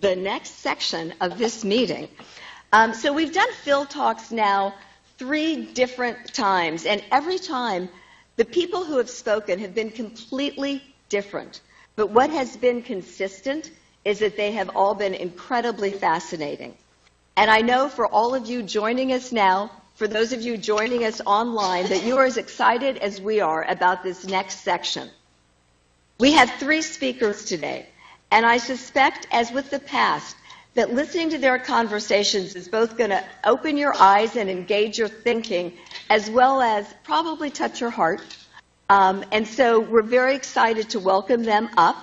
the next section of this meeting. So we've done Phil Talks now 3 different times, and every time the people who have spoken have been completely different. But what has been consistent is that they have all been incredibly fascinating. And I know for all of you joining us now, for those of you joining us online, that you are as excited as we are about this next section. We have 3 speakers today, and I suspect, as with the past, that listening to their conversations is both going to open your eyes and engage your thinking, as well as probably touch your heart. And so we're very excited to welcome them up,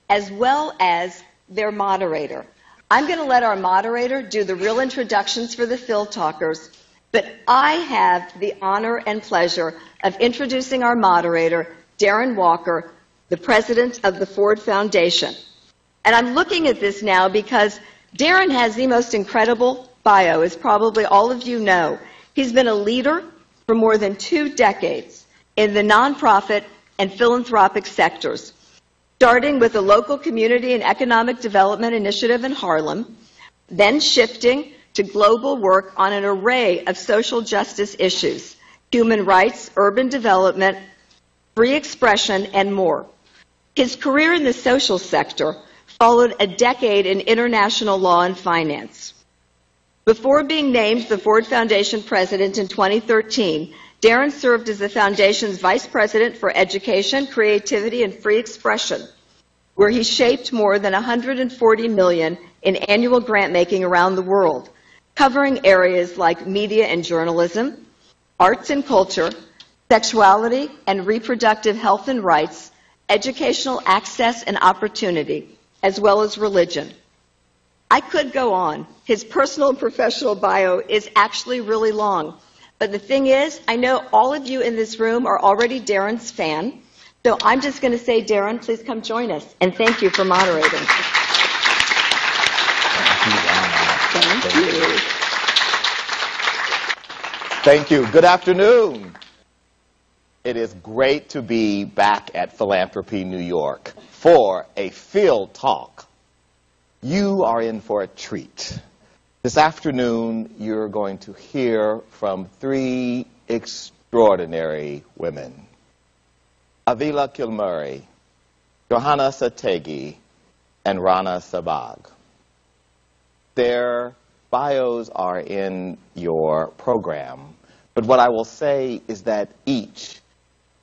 as well as their moderator. I'm going to let our moderator do the real introductions for the Phil Talkers, but I have the honor and pleasure of introducing our moderator, Darren Walker, the president of the Ford Foundation. And I'm looking at this now because Darren has the most incredible bio, as probably all of you know. He's been a leader for more than 2 decades in the nonprofit and philanthropic sectors, starting with a local community and economic development initiative in Harlem, then shifting to global work on an array of social justice issues, human rights, urban development, free expression, and more. His career in the social sector followed a decade in international law and finance. Before being named the Ford Foundation president in 2013, Darren served as the Foundation's Vice President for Education, Creativity, and Free Expression, where he shaped more than $140 million in annual grant-making around the world, covering areas like media and journalism, arts and culture, sexuality and reproductive health and rights, educational access and opportunity, as well as religion. I could go on. His personal and professional bio is actually really long. But the thing is, I know all of you in this room are already Darren's fan, so I'm just going to say, Darren, please come join us. And thank you for moderating. Thank you. Thank you. Good afternoon. It is great to be back at Philanthropy, New York for a Phil Talk. You are in for a treat. This afternoon, you're going to hear from 3 extraordinary women. Avila Kilmurray, Johanna Sategi, and Rana Sabag. Their bios are in your program, but what I will say is that each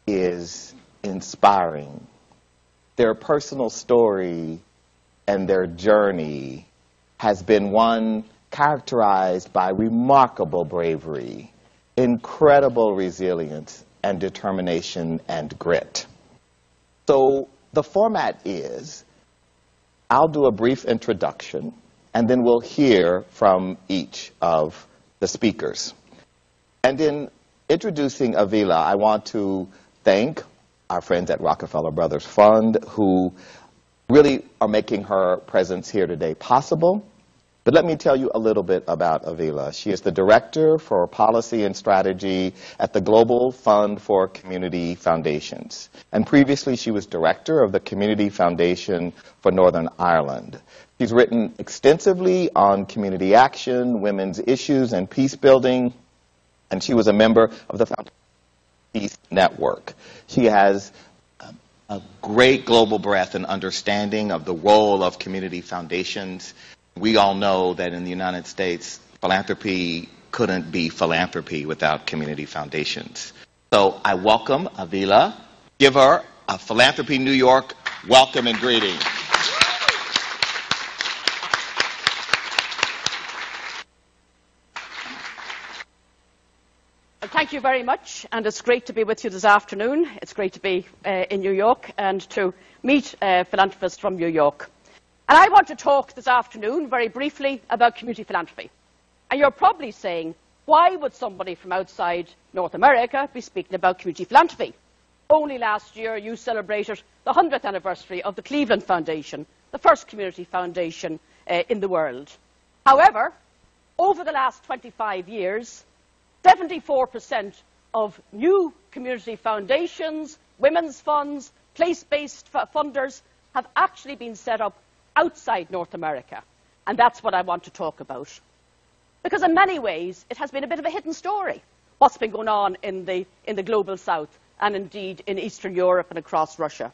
is inspiring. Their personal story and their journey has been one characterized by remarkable bravery, incredible resilience, and determination and grit. So the format is, I'll do a brief introduction, and then we'll hear from each of the speakers. And in introducing Avila, I want to thank our friends at Rockefeller Brothers Fund who really are making her presence here today possible. But let me tell you a little bit about Avila. She is the Director for Policy and Strategy at the Global Fund for Community Foundations. And previously she was Director of the Community Foundation for Northern Ireland. She's written extensively on community action, women's issues, and peace building. And she was a member of the Foundation Peace Network. She has a great global breadth and understanding of the role of community foundations. We all know that in the United States, philanthropy couldn't be philanthropy without community foundations. So I welcome Avila. Give her a Philanthropy New York welcome and greeting. Thank you very much, and it's great to be with you this afternoon. It's great to be in New York and to meet philanthropists from New York. And I want to talk this afternoon very briefly about community philanthropy. And you're probably saying, why would somebody from outside North America be speaking about community philanthropy? Only last year you celebrated the 100th anniversary of the Cleveland Foundation, the first community foundation in the world. However, over the last 25 years, 74% of new community foundations, women's funds, place-based funders have actually been set up outside North America. And that's what I want to talk about. Because in many ways, it has been a bit of a hidden story, what's been going on in the global south and indeed in Eastern Europe and across Russia.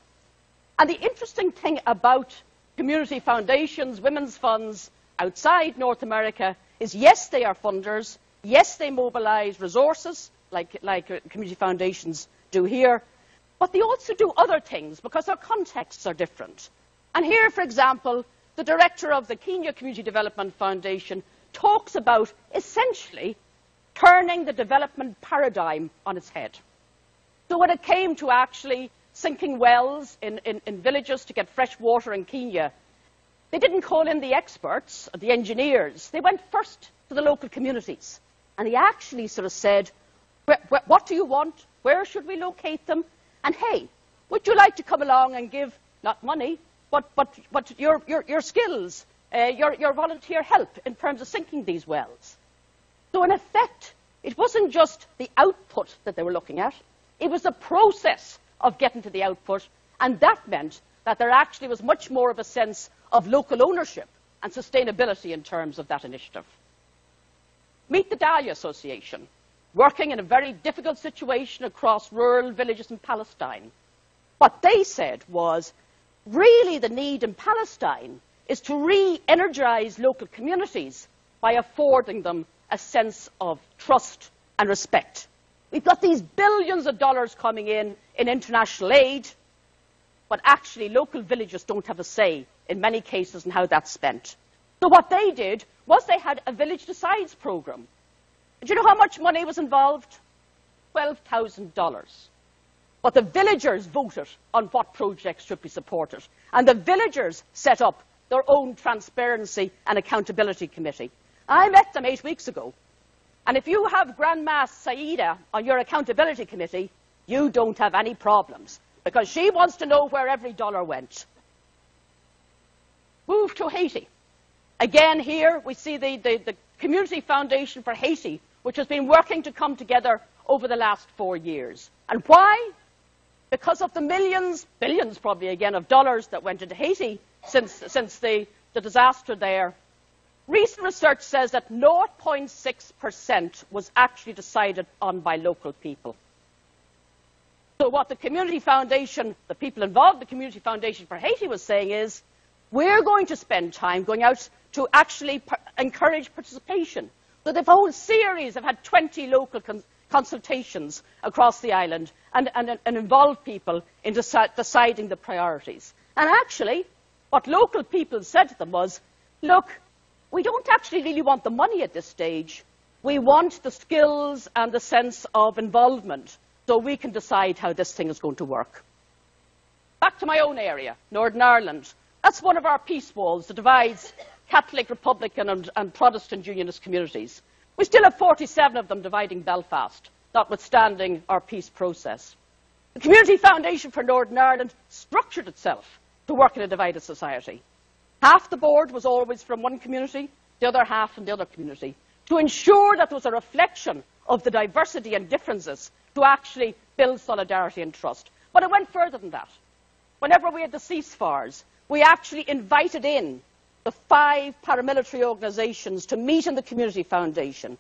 And the interesting thing about community foundations, women's funds outside North America is, yes, they are funders, yes, they mobilize resources like community foundations do here, but they also do other things because their contexts are different. And here, for example, the director of the Kenya Community Development Foundation talks about essentially turning the development paradigm on its head. So when it came to actually sinking wells in villages to get fresh water in Kenya, they didn't call in the experts, or the engineers. They went first to the local communities. And he actually sort of said, what do you want? Where should we locate them? And hey, would you like to come along and give, not money, but your skills, your volunteer help in terms of sinking these wells? So in effect, it wasn't just the output that they were looking at. It was the process of getting to the output. And that meant that there actually was much more of a sense of local ownership and sustainability in terms of that initiative. Meet the Dahlia Association, working in a very difficult situation across rural villages in Palestine. What they said was, really the need in Palestine is to re-energize local communities by affording them a sense of trust and respect. We've got these billions of dollars coming in international aid, but actually local villages don't have a say in many cases in how that's spent. So what they did was they had a Village Decides program. Do you know how much money was involved? $12,000. But the villagers voted on what projects should be supported. And the villagers set up their own transparency and accountability committee. I met them 8 weeks ago. And if you have Grandma Saida on your accountability committee, you don't have any problems, because she wants to know where every dollar went. Move to Haiti. Again, here we see the Community Foundation for Haiti, which has been working to come together over the last 4 years. And why? Because of the millions, billions probably again, of dollars that went into Haiti since the disaster there. Recent research says that 0.6% was actually decided on by local people. So what the Community Foundation, the people involved in the Community Foundation for Haiti was saying is, we're going to spend time going out to actually encourage participation. So they've a whole series, they've had 20 local consultations across the island and involved people in deciding the priorities. And actually, what local people said to them was, look, we don't actually really want the money at this stage. We want the skills and the sense of involvement so we can decide how this thing is going to work. Back to my own area, Northern Ireland. That's one of our peace walls that divides Catholic, Republican and Protestant Unionist communities. We still have 47 of them dividing Belfast, notwithstanding our peace process. The Community Foundation for Northern Ireland structured itself to work in a divided society. Half the board was always from one community, the other half from the other community, to ensure that there was a reflection of the diversity and differences to actually build solidarity and trust. But it went further than that. Whenever we had the ceasefires, we actually invited in the 5 paramilitary organisations to meet in the Community Foundation.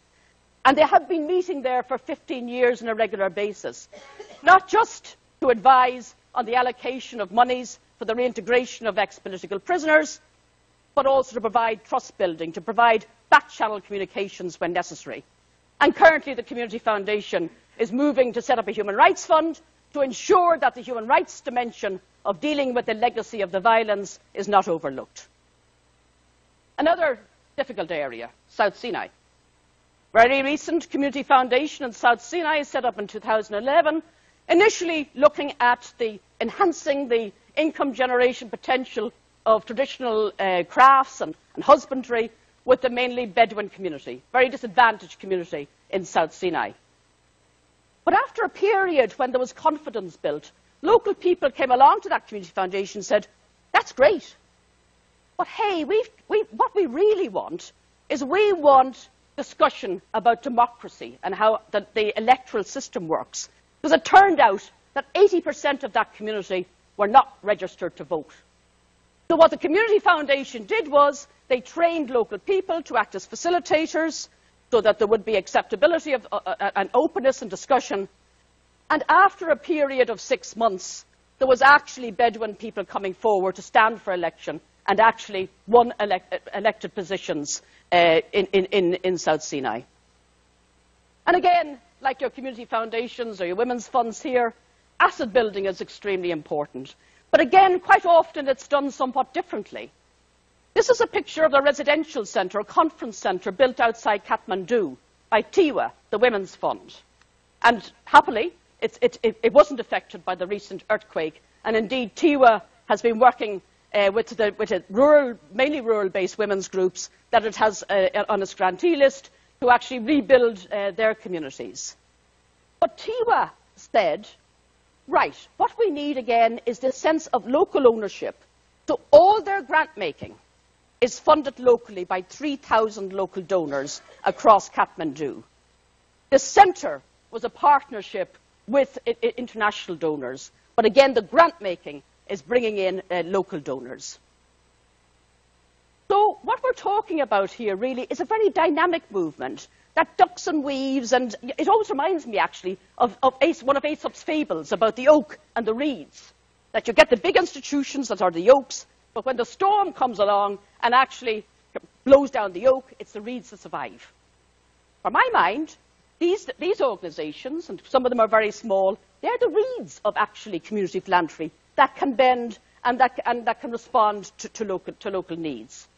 And they have been meeting there for 15 years on a regular basis, not just to advise on the allocation of monies for the reintegration of ex-political prisoners, but also to provide trust building, to provide back-channel communications when necessary. And currently the Community Foundation is moving to set up a human rights fund to ensure that the human rights dimension of dealing with the legacy of the violence is not overlooked. Another difficult area, South Sinai. Very recent Community Foundation in South Sinai, set up in 2011, initially looking at enhancing the income generation potential of traditional crafts and husbandry with the mainly Bedouin community, very disadvantaged community in South Sinai. But after a period when there was confidence built, local people came along to that Community Foundation and said, that's great, but hey, what we really want is we want discussion about democracy and how the electoral system works. Because it turned out that 80% of that community were not registered to vote. So what the Community Foundation did was They trained local people to act as facilitators so that there would be acceptability of, and openness and discussion. And after a period of 6 months, there was actually Bedouin people coming forward to stand for election and actually won elected positions in South Sinai. And again, like your community foundations or your women's funds here, asset building is extremely important. But again, quite often it's done somewhat differently. This is a picture of the residential centre, a conference centre built outside Kathmandu by Tiwa, the Women's Fund. And happily, it wasn't affected by the recent earthquake. And indeed, Tiwa has been working with mainly rural-based women's groups that it has on its grantee list to actually rebuild their communities. But Tiwa said, right, what we need again is this sense of local ownership. So all their grant making is funded locally by 3,000 local donors across Kathmandu. The centre was a partnership with international donors, but again, the grant making is bringing in local donors. So what we're talking about here really is a very dynamic movement that ducks and weaves, and it always reminds me actually of one of Aesop's fables about the oak and the reeds, that you get the big institutions that are the oaks, but when the storm comes along and actually blows down the oak, it's the reeds that survive. For my mind, these organisations, and some of them are very small, they're the reeds of actually community philanthropy that can bend and that can respond to local needs.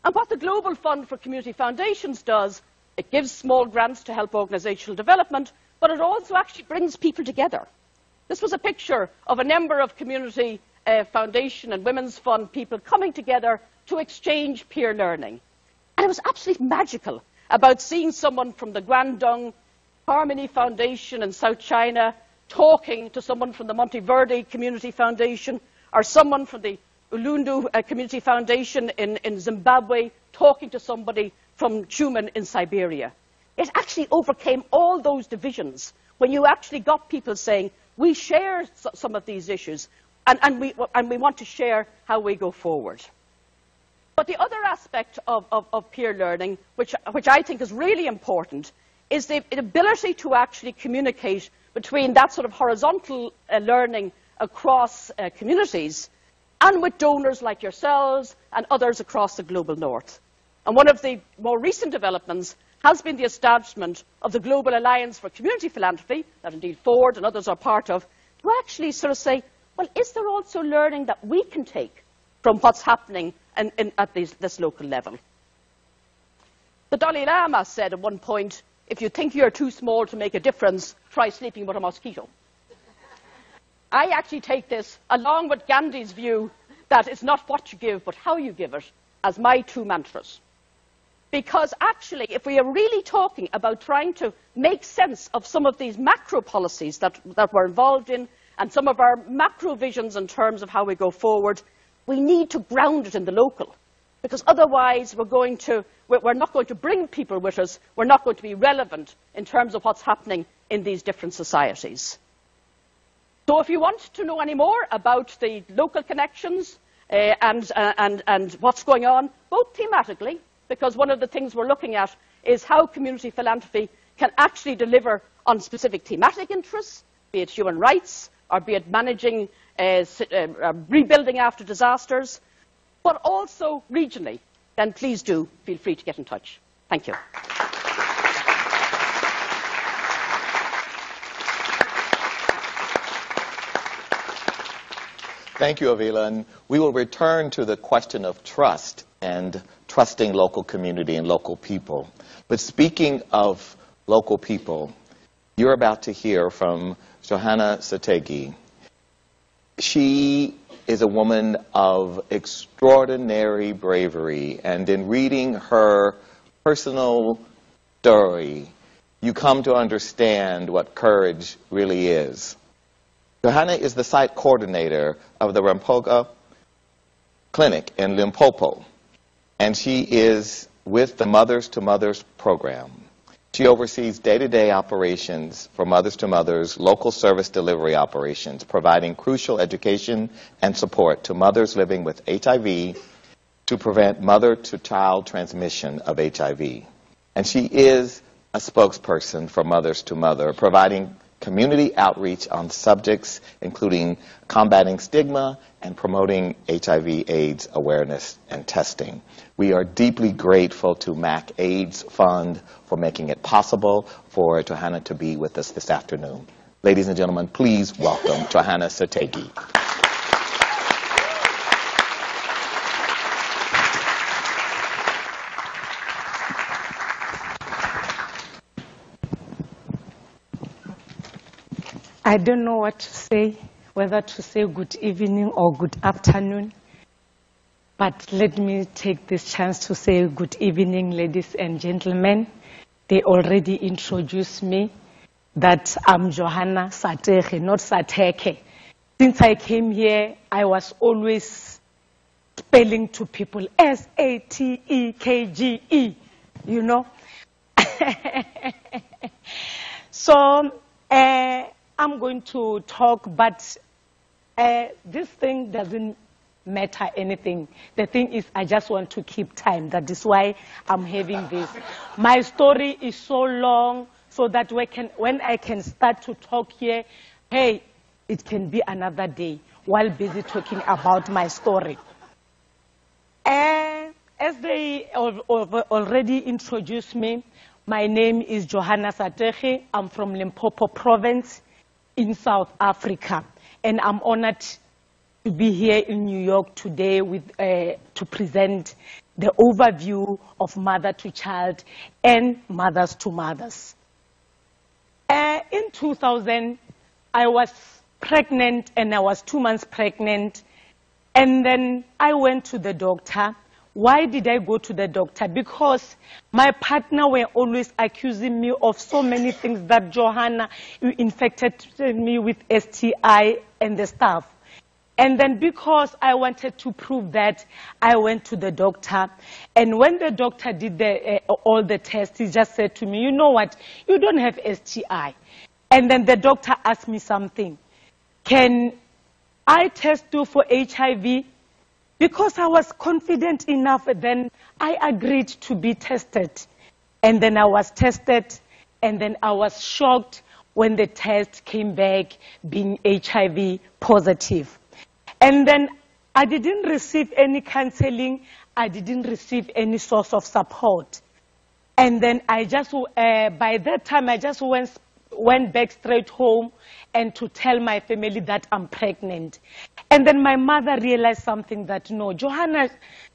And what the Global Fund for Community Foundations does, it gives small grants to help organisational development, but it also actually brings people together. This was a picture of a number of community foundation and women's fund people coming together to exchange peer learning. And it was absolutely magical about seeing someone from the Guangdong Harmony Foundation in South China talking to someone from the Monteverde Community Foundation, or someone from the Ulundu Community Foundation in Zimbabwe talking to somebody from Chumen in Siberia. It actually overcame all those divisions when you actually got people saying, we share some of these issues and we want to share how we go forward. But the other aspect of peer learning, which I think is really important, is the ability to actually communicate between that sort of horizontal learning across communities and with donors like yourselves and others across the global north. And one of the more recent developments has been the establishment of the Global Alliance for Community Philanthropy, that indeed Ford and others are part of, to actually sort of say, well, is there also learning that we can take from what's happening at this local level? The Dalai Lama said at one point, if you think you're too small to make a difference, try sleeping with a mosquito. I actually take this, along with Gandhi's view that it's not what you give, but how you give it, as my two mantras. Because actually, if we are really talking about trying to make sense of some of these macro policies that we're involved in, and some of our macro visions in terms of how we go forward, we need to ground it in the local. Because otherwise, we're not going to bring people with us, we're not going to be relevant in terms of what's happening in these different societies. So if you want to know any more about the local connections and what's going on, both thematically, because one of the things we're looking at is how community philanthropy can actually deliver on specific thematic interests, be it human rights, or be it managing, rebuilding after disasters, but also regionally, then please do feel free to get in touch. Thank you. Thank you, Avila. And we will return to the question of trust and trusting local community and local people. But speaking of local people, you're about to hear from Johanna Sategi. She is a woman of extraordinary bravery, and in reading her personal story, you come to understand what courage really is. Johanna is the site coordinator of the Rampoga Clinic in Limpopo, and she is with the Mothers to Mothers program. She oversees day-to-day operations for Mothers to Mothers, local service delivery operations, providing crucial education and support to mothers living with HIV to prevent mother-to-child transmission of HIV. And she is a spokesperson for Mothers to Mother, providing community outreach on subjects including combating stigma and promoting HIV/AIDS awareness and testing. We are deeply grateful to MAC AIDS Fund for making it possible for Johanna to be with us this afternoon. Ladies and gentlemen, please welcome Johanna Sategi. I don't know what to say, whether to say good evening or good afternoon. But let me take this chance to say good evening, ladies and gentlemen. They already introduced me that I'm Johanna Sategi, not Sateke. Since I came here, I was always spelling to people S-A-T-E-K-G-E, you know. So, I'm going to talk, but this thing doesn't matter anything. The thing is, I just want to keep time. That is why I'm having this. My story is so long, so that when I can start to talk here, hey, it can be another day while busy talking about my story. As they already introduced me, my name is Johanna Sategi. I'm from Limpopo Province in South Africa, and I'm honored to be here in New York today to present the overview of mother to child and mothers to mothers. In 2000, I was pregnant, and I was 2 months pregnant, and then I went to the doctor. Why did I go to the doctor? Because my partner were always accusing me of so many things, that Johanna, you infected me with STI and the stuff. And then because I wanted to prove that, I went to the doctor. And when the doctor did all the tests, he just said to me, you know what, you don't have STI. And then the doctor asked me something. Can I test you for HIV? Because I was confident enough, then I agreed to be tested. And then I was tested, and then I was shocked when the test came back being HIV positive. And then I didn't receive any counseling. I didn't receive any source of support. And then I just, by that time, I just went back straight home and to tell my family that I'm pregnant. And then my mother realized something, that no, Johanna,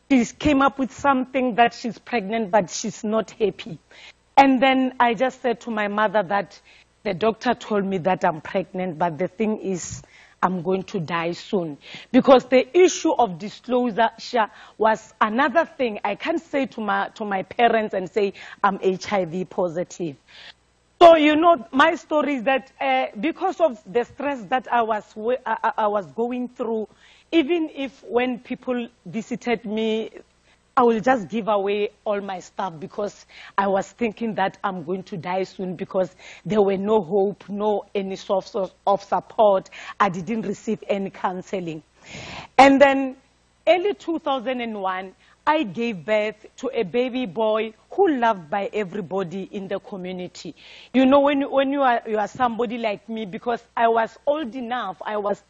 she came up with something that she's pregnant, but she's not happy. And then I just said to my mother that the doctor told me that I'm pregnant, but the thing is, I'm going to die soon. Because the issue of disclosure was another thing. I can't say to my parents and say I'm HIV positive. So, you know, my story is that because of the stress that I was going through, even if when people visited me, I will just give away all my stuff, because I was thinking that I'm going to die soon, because there were no hope, no any source of support. I didn't receive any counseling. And then early 2001, I gave birth to a baby boy who loved by everybody in the community. You know, when you are somebody like me, because I was old enough, I was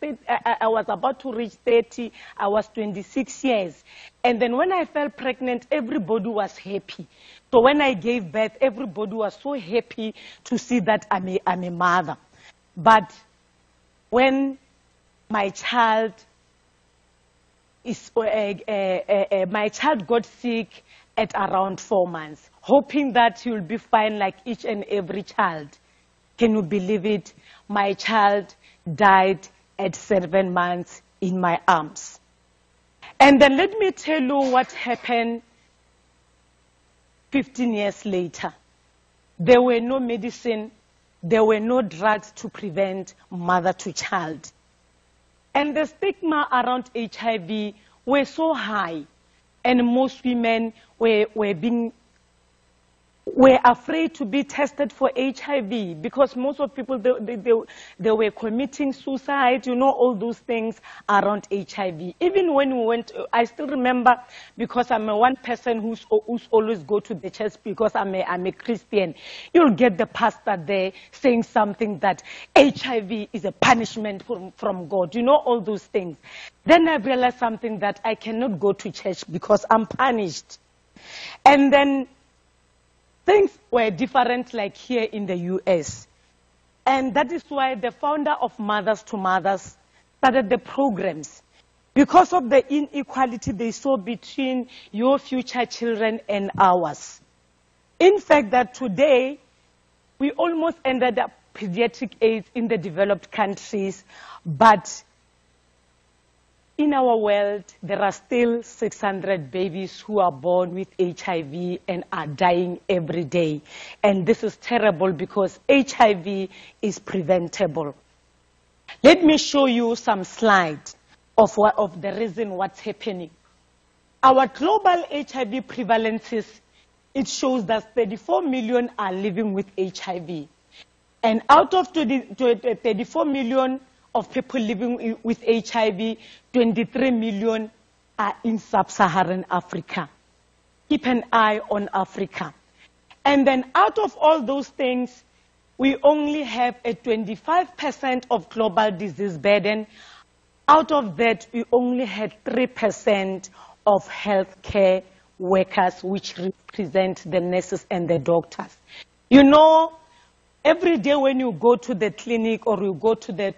about to reach 30, I was 26 years. And then when I fell pregnant, everybody was happy. So when I gave birth, everybody was so happy to see that I'm a mother. But when my child got sick at around 4 months, hoping that he will be fine like each and every child. Can you believe it? My child died at 7 months in my arms. And then let me tell you what happened 15 years later. There were no medicine, there were no drugs to prevent mother to child. And the stigma around HIV were so high, and most women were being were afraid to be tested for HIV because most of people, they were committing suicide, you know, all those things around HIV. Even when we went, I still remember, because I'm a one person who's always go to the church because I'm a Christian. You'll get the pastor there saying something that HIV is a punishment from God, you know, all those things. Then I realized something, that I cannot go to church because I'm punished. And then things were different like here in the US. And that is why the founder of Mothers to Mothers started the programs. Because of the inequality they saw between your future children and ours. In fact, that today, we almost ended up pediatric AIDS in the developed countries, but in our world, there are still 600 babies who are born with HIV and are dying every day. And this is terrible because HIV is preventable. Let me show you some slides of the reason what's happening. Our global HIV prevalences, it shows that 34 million are living with HIV. And out of 34 million of people living with HIV, 23 million are in sub-Saharan Africa. Keep an eye on Africa. And then out of all those things, we only have a 25% of global disease burden. Out of that, we only had 3% of healthcare workers, which represent the nurses and the doctors. You know, every day when you go to the clinic or you go to the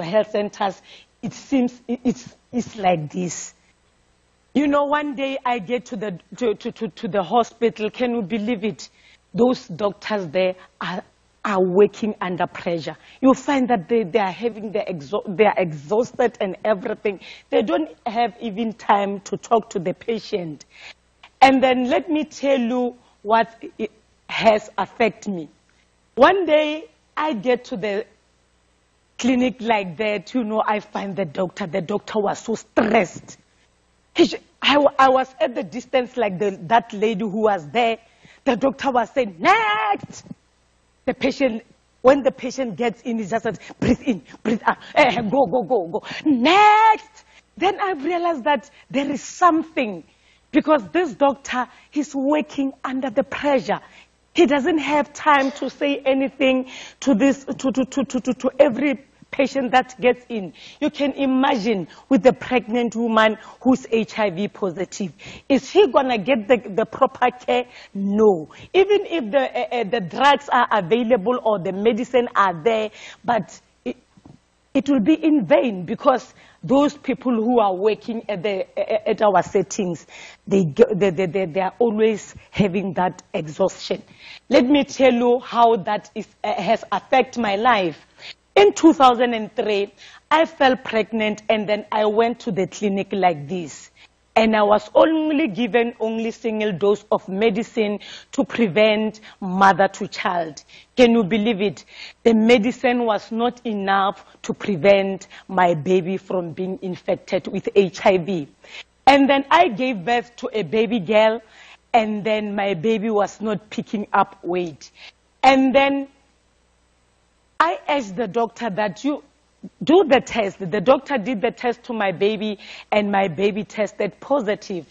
health centers, it seems it's like this. You know, one day I get to the hospital. Can you believe it? Those doctors there are working under pressure. You find that they are having they are exhausted and everything. They don't have even time to talk to the patient. And then let me tell you what has affected me. One day, I get to the clinic like that, you know, I find the doctor. The doctor was so stressed. I was at the distance like that lady who was there. The doctor was saying, next! The patient, when the patient gets in, he just says, breathe in, breathe out, go. Next! Then I realized that there is something, because this doctor, he's working under the pressure. He doesn't have time to say anything to this, to every patient that gets in. You can imagine with the pregnant woman who's HIV positive. Is he going to get the proper care? No. Even if the drugs are available or the medicine are there, but it will be in vain, because those people who are working at our settings, they are always having that exhaustion. Let me tell you how that has affected my life. In 2003, I fell pregnant, and then I went to the clinic like this. And I was only given single dose of medicine to prevent mother to child. Can you believe it? The medicine was not enough to prevent my baby from being infected with HIV. And then I gave birth to a baby girl, and then my baby was not picking up weight. And then I asked the doctor that you do the test. The doctor did the test to my baby, and my baby tested positive.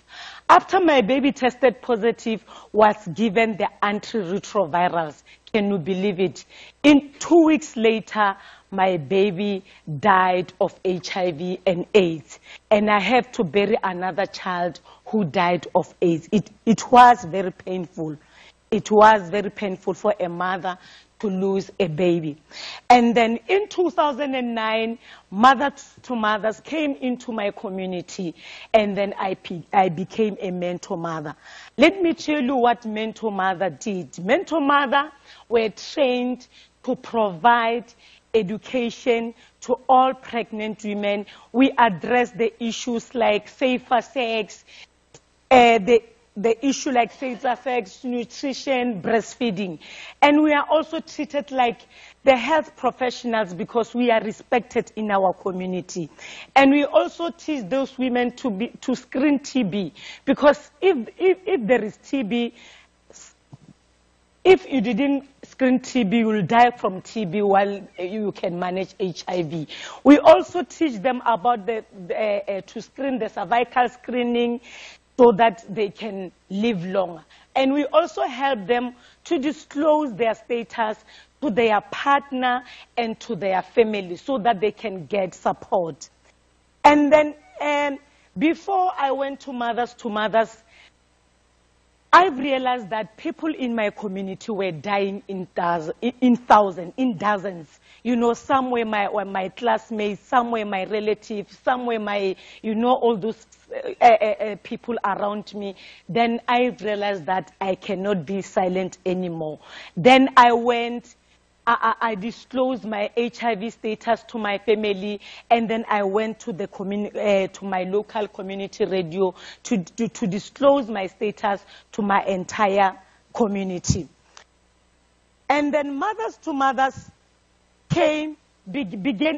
After my baby tested positive, was given the antiretrovirals. Can you believe it? 2 weeks later, my baby died of HIV and AIDS. And I have to bury another child who died of AIDS. It was very painful. It was very painful for a mother to lose a baby. And then in 2009, Mothers to Mothers came into my community, and then I became a mentor mother. Let me tell you what Mentor Mother did. Mentor Mother were trained to provide education to all pregnant women. We address the issues like safer sex, the issue like safer sex, nutrition, breastfeeding. And we are also treated like the health professionals because we are respected in our community. And we also teach those women to screen TB, because if there is TB, if you didn't screen TB, you will die from TB while you can manage HIV. We also teach them about to screen the cervical screening so that they can live longer. And we also help them to disclose their status to their partner and to their family so that they can get support. And then before I went to Mothers to Mothers, I've realized that people in my community were dying in dozens. You know, some were my classmates, some were my relatives, some were my, all those people around me. Then I realized that I cannot be silent anymore. Then I disclosed my HIV status to my family, and then I went to the to my local community radio to disclose my status to my entire community. And then Mothers to Mothers began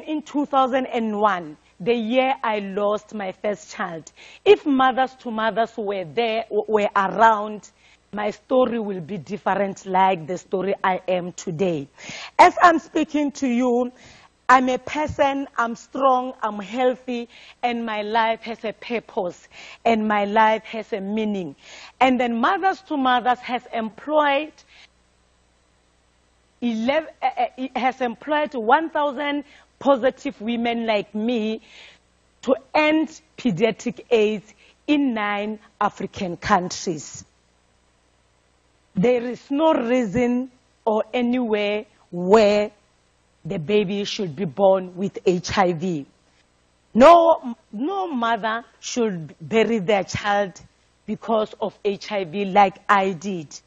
in 2001, the year I lost my first child. If Mothers to Mothers were around, my story will be different like the story I am today. As I'm speaking to you, I'm a person, I'm strong, I'm healthy, and my life has a purpose, and my life has a meaning. And then Mothers to Mothers has employed 1,000 positive women like me to end pediatric AIDS in 9 African countries. There is no reason or anywhere where the baby should be born with HIV. No mother should bury their child because of HIV like I did.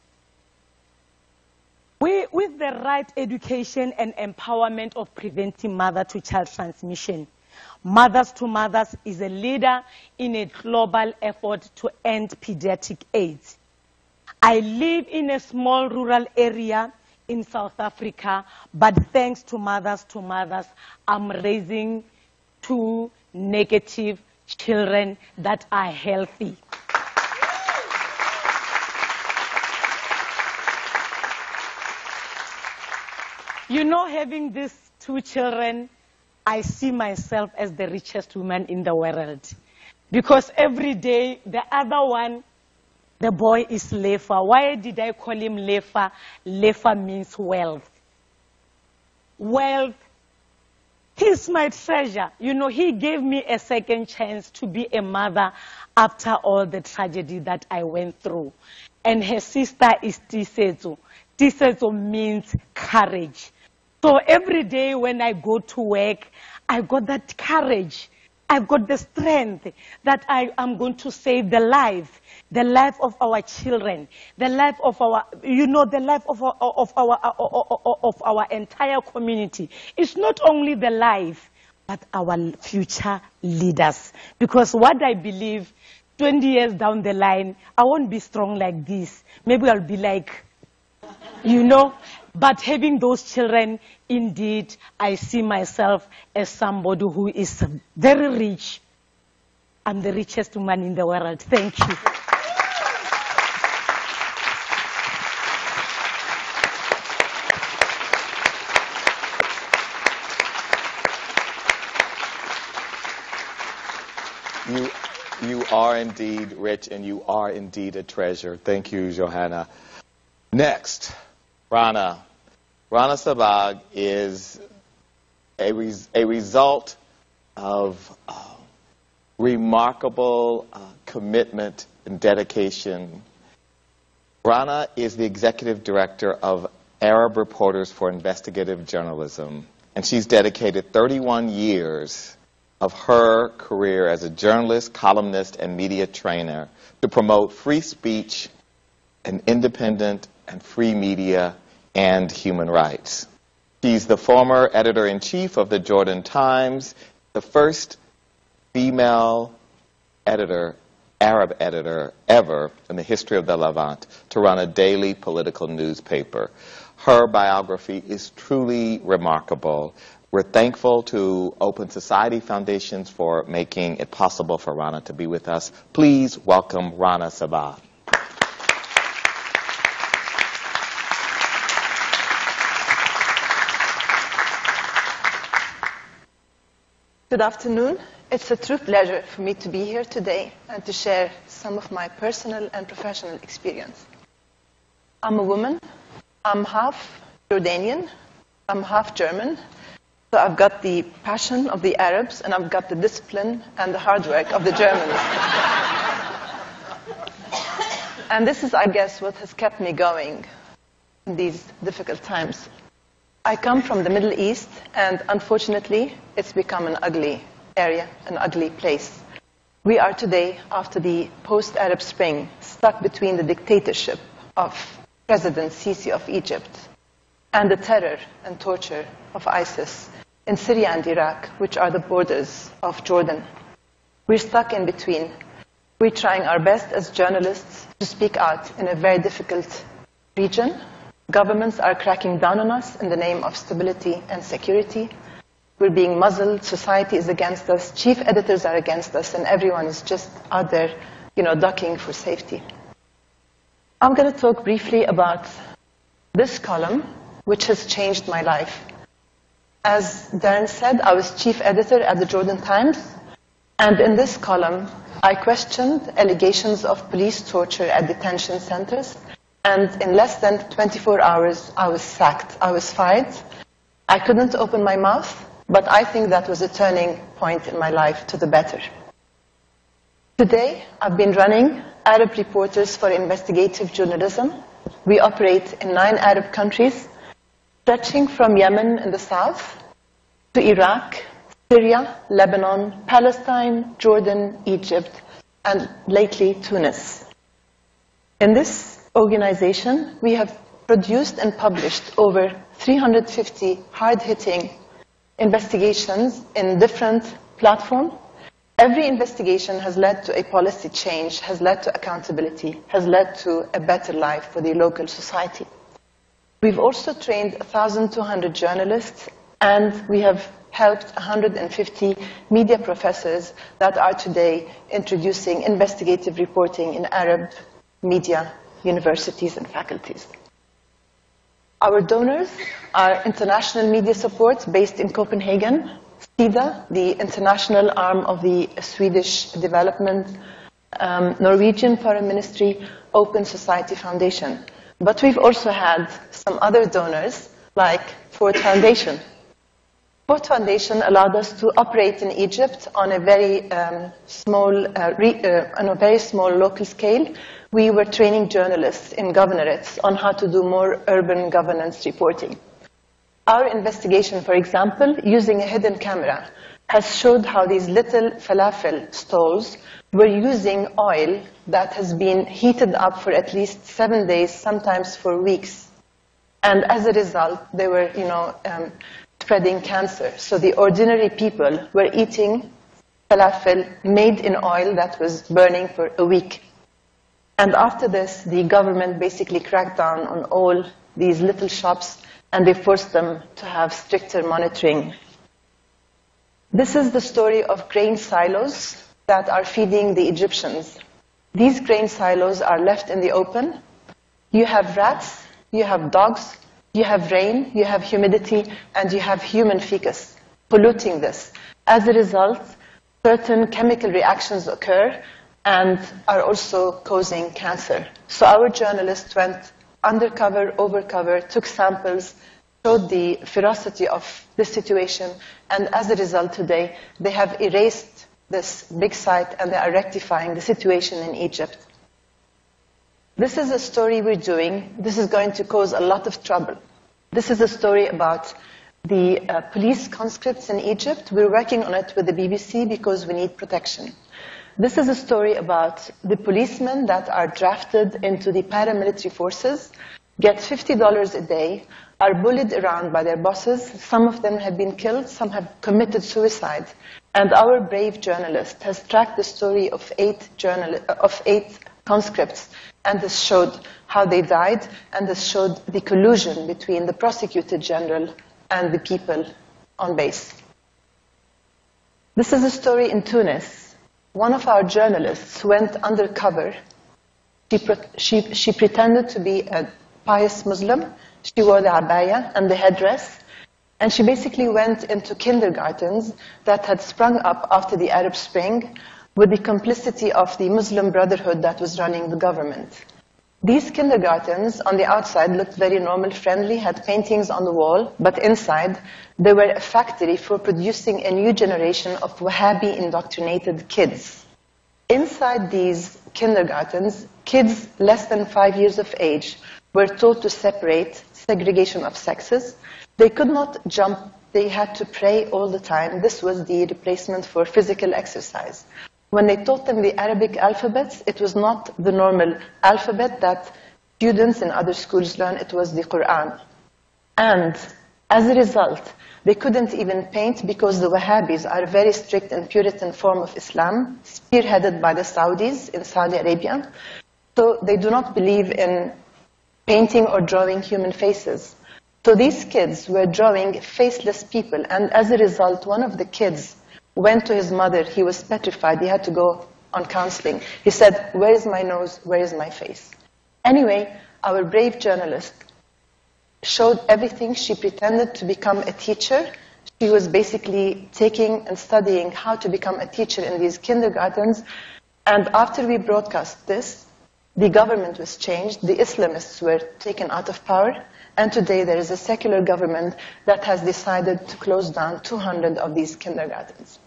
With the right education and empowerment of preventing mother-to-child transmission, Mothers to Mothers is a leader in a global effort to end pediatric AIDS. I live in a small rural area in South Africa, but thanks to Mothers, I'm raising 2 negative children that are healthy. You know, having these 2 children, I see myself as the richest woman in the world. Because every day, the other one, the boy is Lefa. Why did I call him Lefa? Lefa means wealth. Wealth. He's my treasure. You know, he gave me a second chance to be a mother after all the tragedy that I went through. And her sister is Tisetso. Tisetso means courage. So every day when I go to work, I got that courage. I've got the strength that I am going to save the life of our children, the life of our, the life of our entire community. It's not only the life, but our future leaders. Because what I believe, 20 years down the line, I won't be strong like this. Maybe I'll be like, but having those children, indeed, I see myself as somebody who is very rich. I'm the richest woman in the world. Thank you. You are indeed rich, and you are indeed a treasure. Thank you, Johanna. Next, Rana. Rana Sabag is a result of remarkable commitment and dedication. Rana is the executive director of Arab Reporters for Investigative Journalism, and she's dedicated 31 years of her career as a journalist, columnist, and media trainer to promote free speech and independent and free media and human rights. She's the former editor-in-chief of the Jordan Times, the first female editor, Arab editor ever in the history of the Levant to run a daily political newspaper. Her biography is truly remarkable. We're thankful to Open Society Foundations for making it possible for Rana to be with us. Please welcome Rana Sabag. Good afternoon. It's a true pleasure for me to be here today and to share some of my personal and professional experience. I'm a woman. I'm half Jordanian. I'm half German. So I've got the passion of the Arabs and I've got the discipline and the hard work of the Germans. And this is, I guess, what has kept me going in these difficult times. I come from the Middle East, and unfortunately, it's become an ugly area, an ugly place. We are today, after the post-Arab Spring, stuck between the dictatorship of President Sisi of Egypt and the terror and torture of ISIS in Syria and Iraq, which are the borders of Jordan. We're stuck in between. We're trying our best as journalists to speak out in a very difficult region. Governments are cracking down on us in the name of stability and security. We're being muzzled. Society is against us. Chief editors are against us, and everyone is just out there, ducking for safety. I'm going to talk briefly about this column, which has changed my life. As Darren said, I was chief editor at the Jordan Times, and in this column, I questioned allegations of police torture at detention centers. And in less than 24 hours, I was sacked. I was fired. I couldn't open my mouth, but I think that was a turning point in my life to the better. Today, I've been running Arab Reporters for Investigative Journalism. We operate in 9 Arab countries, stretching from Yemen in the south to Iraq, Syria, Lebanon, Palestine, Jordan, Egypt, and lately Tunis. In this organization, we have produced and published over 350 hard-hitting investigations in different platforms. Every investigation has led to a policy change, has led to accountability, has led to a better life for the local society. We've also trained 1,200 journalists, and we have helped 150 media professors that are today introducing investigative reporting in Arab media universities and faculties. Our donors are international media support based in Copenhagen, SIDA, the international arm of the Swedish Development, Norwegian Foreign Ministry, Open Society Foundation. But we've also had some other donors, like Ford Foundation. Ford Foundation allowed us to operate in Egypt on a very small local scale. We were training journalists in governorates on how to do more urban governance reporting. Our investigation, for example, using a hidden camera, has showed how these little falafel stalls were using oil that has been heated up for at least 7 days, sometimes for weeks. And as a result, they were, spreading cancer. So the ordinary people were eating falafel made in oil that was burning for a week. And after this, the government basically cracked down on all these little shops, and they forced them to have stricter monitoring. This is the story of grain silos that are feeding the Egyptians. These grain silos are left in the open. You have rats, you have dogs, you have rain, you have humidity, and you have human feces polluting this. As a result, certain chemical reactions occur and are also causing cancer. So our journalists went undercover, overcover, took samples, showed the ferocity of the situation, and as a result today, they have erased this big site and they are rectifying the situation in Egypt. This is a story we're doing. This is going to cause a lot of trouble. This is a story about the police conscripts in Egypt. We're working on it with the BBC because we need protection. This is a story about the policemen that are drafted into the paramilitary forces, get $50 a day, are bullied around by their bosses. Some of them have been killed, some have committed suicide. And our brave journalist has tracked the story of eight conscripts and has showed how they died and has showed the collusion between the prosecutor general and the people on base. This is a story in Tunis. One of our journalists went undercover. She pretended to be a pious Muslim. She wore the abaya and the headdress. And she basically went into kindergartens that had sprung up after the Arab Spring with the complicity of the Muslim Brotherhood that was running the government. These kindergartens on the outside looked very normal, friendly, had paintings on the wall, but inside they were a factory for producing a new generation of Wahhabi indoctrinated kids. Inside these kindergartens, kids less than 5 years of age were taught to separate, segregation of sexes. They could not jump, they had to pray all the time. This was the replacement for physical exercise. When they taught them the Arabic alphabets, it was not the normal alphabet that students in other schools learn, it was the Quran. And as a result, they couldn't even paint because the Wahhabis are a very strict and Puritan form of Islam, spearheaded by the Saudis in Saudi Arabia. So they do not believe in painting or drawing human faces. So these kids were drawing faceless people, and as a result, one of the kids went to his mother. He was petrified. He had to go on counseling. He said, "Where is my nose? Where is my face?" Anyway, our brave journalist showed everything. She pretended to become a teacher. She was basically taking and studying how to become a teacher in these kindergartens. And after we broadcast this, the government was changed. The Islamists were taken out of power. And today there is a secular government that has decided to close down 200 of these kindergartens.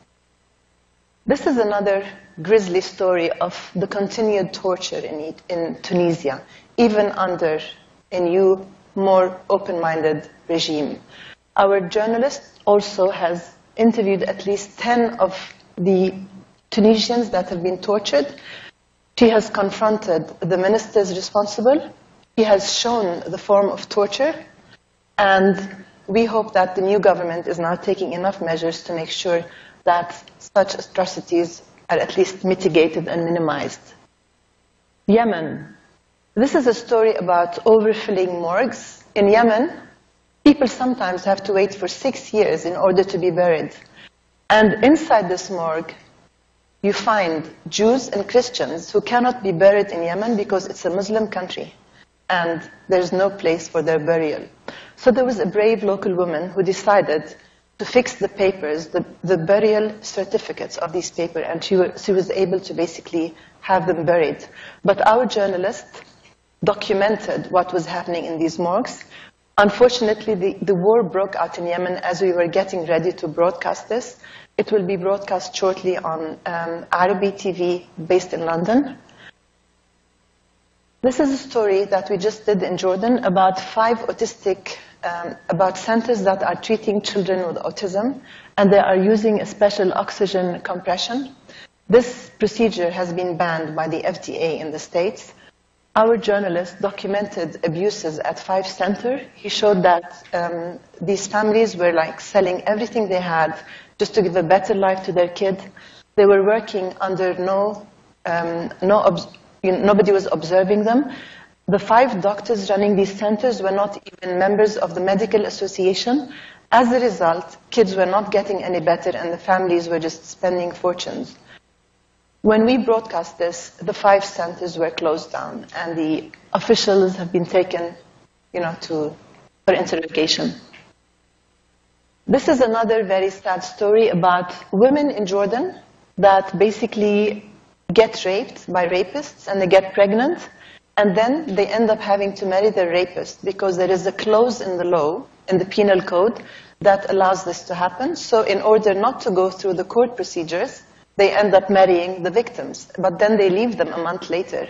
This is another grisly story of the continued torture in Tunisia, even under a new, more open-minded regime. Our journalist also has interviewed at least 10 of the Tunisians that have been tortured. She has confronted the ministers responsible. She has shown the form of torture, and we hope that the new government is now taking enough measures to make sure that such atrocities are at least mitigated and minimized. Yemen. This is a story about overfilling morgues. In Yemen, people sometimes have to wait for 6 years in order to be buried. And inside this morgue, you find Jews and Christians who cannot be buried in Yemen because it's a Muslim country, and there's no place for their burial. So there was a brave local woman who decided to fix the papers, the burial certificates of these papers, and she was able to basically have them buried. But our journalist documented what was happening in these morgues. Unfortunately, the war broke out in Yemen as we were getting ready to broadcast this. It will be broadcast shortly on Arabi TV based in London. This is a story that we just did in Jordan about about centers that are treating children with autism, and they are using a special oxygen compression. This procedure has been banned by the FDA in the States. Our journalist documented abuses at 5 centers. He showed that these families were like selling everything they had just to give a better life to their kid. They were working under nobody was observing them. The 5 doctors running these centers were not even members of the medical association. As a result, kids were not getting any better, and the families were just spending fortunes. When we broadcast this, the 5 centers were closed down, and the officials have been taken, for interrogation. This is another very sad story about women in Jordan that basically get raped by rapists, and they get pregnant, and then they end up having to marry their rapist because there is a clause in the law, in the penal code, that allows this to happen. So in order not to go through the court procedures, they end up marrying the victims. But then they leave them a month later,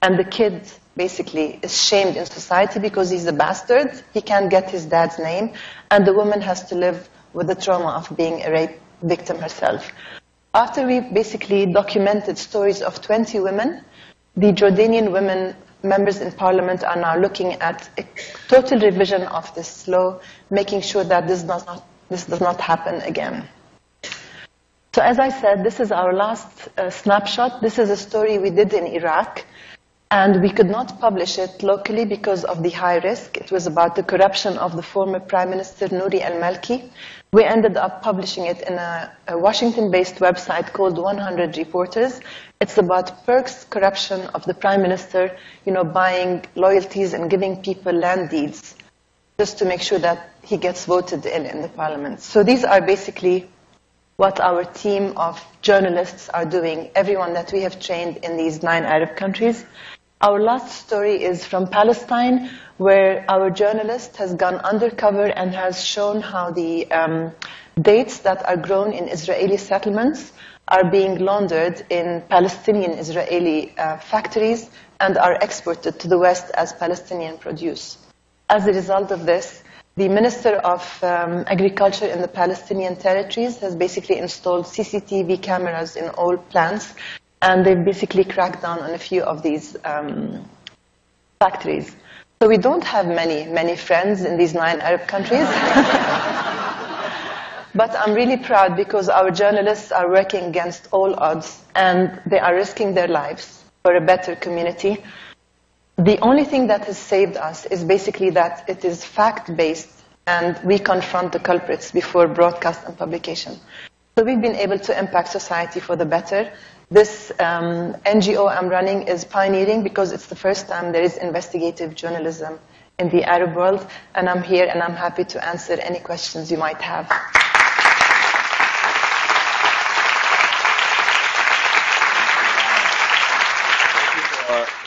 and the kid basically is shamed in society because he's a bastard. He can't get his dad's name, and the woman has to live with the trauma of being a rape victim herself. After we basically documented stories of 20 women, the Jordanian women members in parliament are now looking at a total revision of this law, making sure that this does not happen again. So as I said, this is our last snapshot. This is a story we did in Iraq, and we could not publish it locally because of the high risk. It was about the corruption of the former Prime Minister Nouri al-Maliki. We ended up publishing it in a Washington-based website called 100 Reporters. It's about Perk's corruption of the Prime Minister, buying loyalties and giving people land deeds. just to make sure that he gets voted in the parliament. So these are basically what our team of journalists are doing, everyone that we have trained in these 9 Arab countries. Our last story is from Palestine, where our journalist has gone undercover and has shown how the dates that are grown in Israeli settlements are being laundered in Palestinian-Israeli factories and are exported to the West as Palestinian produce. As a result of this, the Minister of Agriculture in the Palestinian territories has basically installed CCTV cameras in all plants, and they've basically cracked down on a few of these factories. So we don't have many friends in these 9 Arab countries. But I'm really proud because our journalists are working against all odds, and they are risking their lives for a better community. The only thing that has saved us is basically that it is fact-based, and we confront the culprits before broadcast and publication. So we've been able to impact society for the better. This NGO I'm running is pioneering because it's the first time there is investigative journalism in the Arab world, and I'm here and I'm happy to answer any questions you might have.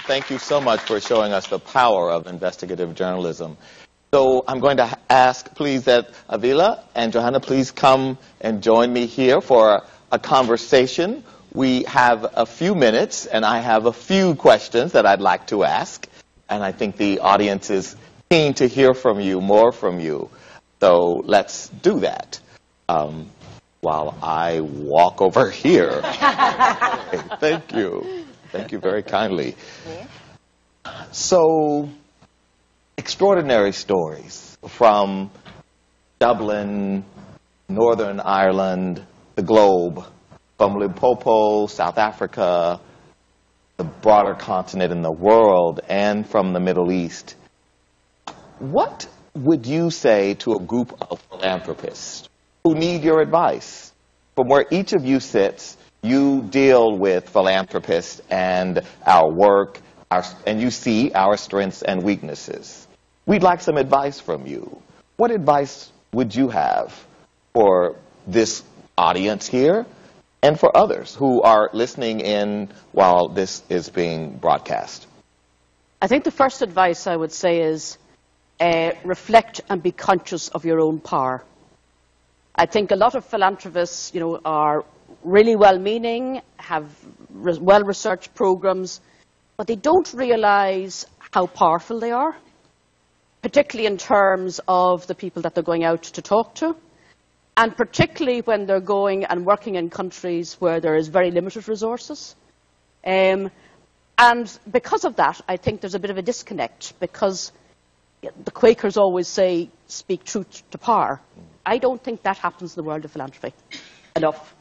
Thank you so much for showing us the power of investigative journalism. So I'm going to ask, please, that Avila and Johanna please come and join me here for a conversation. We have a few minutes, and I have a few questions that I'd like to ask. And I think the audience is keen to hear from you, more from you. So let's do that while I walk over here. Okay, thank you. Thank you very kindly. So, extraordinary stories from Dublin, Northern Ireland, the globe, from Limpopo, South Africa, the broader continent in the world, and from the Middle East. What would you say to a group of philanthropists who need your advice? From where each of you sits, you deal with philanthropists and our work, and you see our strengths and weaknesses. We'd like some advice from you. What advice would you have for this audience here and for others who are listening in while this is being broadcast? I think the first advice I would say is reflect and be conscious of your own power. I think a lot of philanthropists, are really well-meaning, have well-researched programs, but they don't realize how powerful they are, particularly in terms of the people that they're going out to talk to, and particularly when they're going and working in countries where there is very limited resources. And because of that, I think there's a bit of a disconnect, because the Quakers always say, speak truth to power. I don't think that happens in the world of philanthropy enough.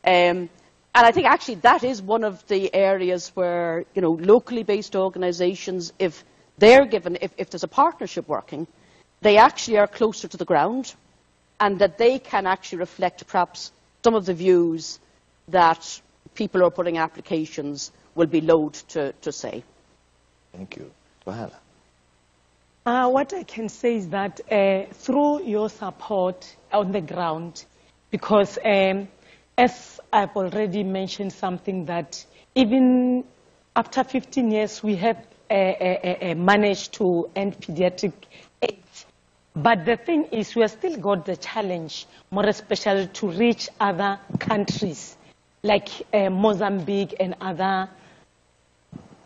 And I think actually that is one of the areas where, locally based organizations, if they're given, if there's a partnership working, they actually are closer to the ground, and that they can actually reflect perhaps some of the views that people who are putting applications will be loath to say. Thank you. Johanna. What I can say is that through your support on the ground, because as I've already mentioned something, that even after 15 years we have managed to end pediatric AIDS. But the thing is, we have still got the challenge, more especially to reach other countries like Mozambique and other